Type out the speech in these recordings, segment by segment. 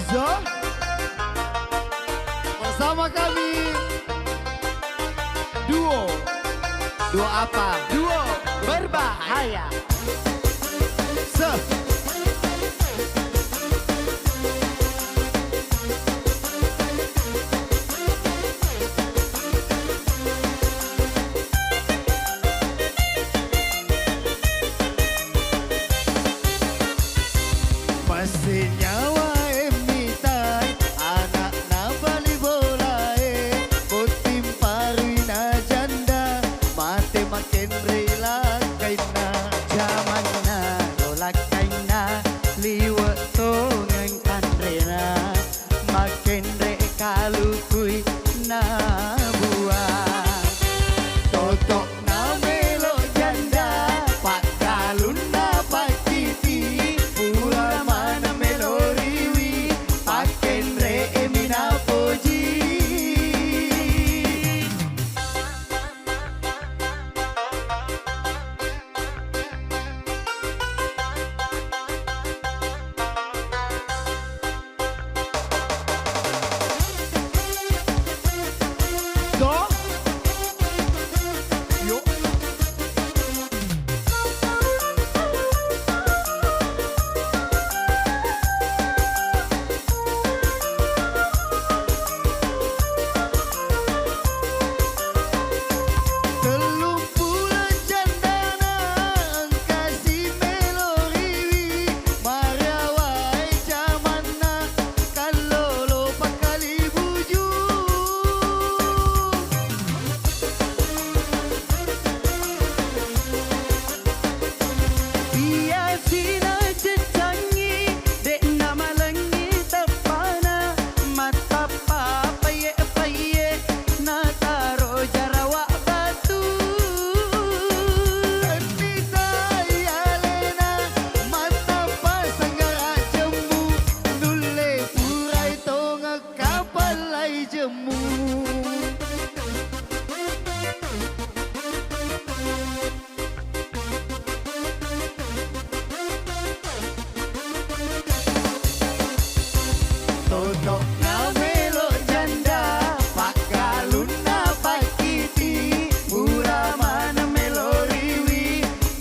So, bersama kami duo. Duo apa? Duo Berbahaya. Se. Masih nyawa emitai anak na bali bolae putim parina janda mate makin rela kaina Zaman na rolak kaina liwa tongan kanrena makin re kalukui na buah totok na melo janda pak galun na pakiti pura mana meloriwi paken re emina poji do yo telung bulan jandana kasih meloriwi mariawai jamana kalolo pakali buju Ia sina cecangi dek nama lengi tepana mata papaye paye na taro jarawa batu Terpisah alena mata pasanggara jemu nulle purai tonga kapalai jemu Totok na melo janda pak galun na pakiti mura mana meloriwi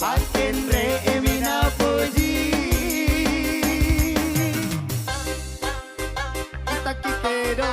paken re emina poji kita kikedo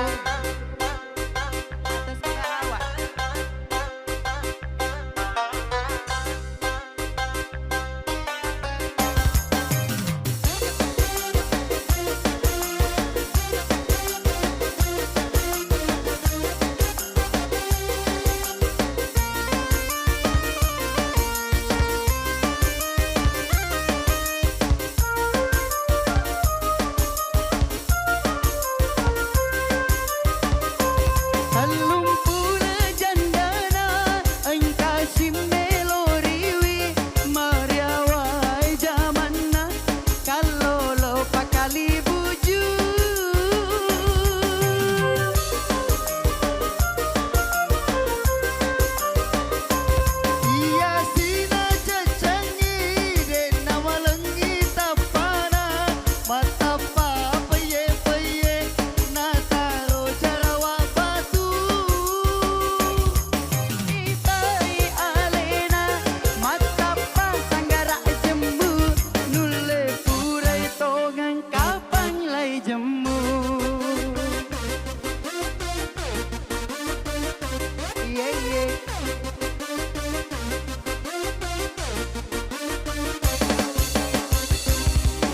Talung pula jandana engkau meloriwi mariawai zamanna kalolo pakali buju Ia sina cacangi de nama lengi tapana mata papaye paye na taro jarawa batu Itai alena mata pasanggara jembu nulle purai tongan kapang lai jemu yeah, yeah.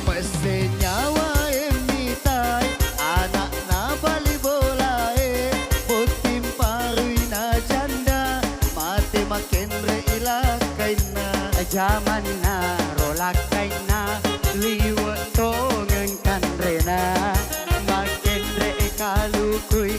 Masih nyawa emitai anak na bali bolae putim parina janda mate makin reila kaina Zaman na rolak kaina liwa tongan kanrena makin re kalukui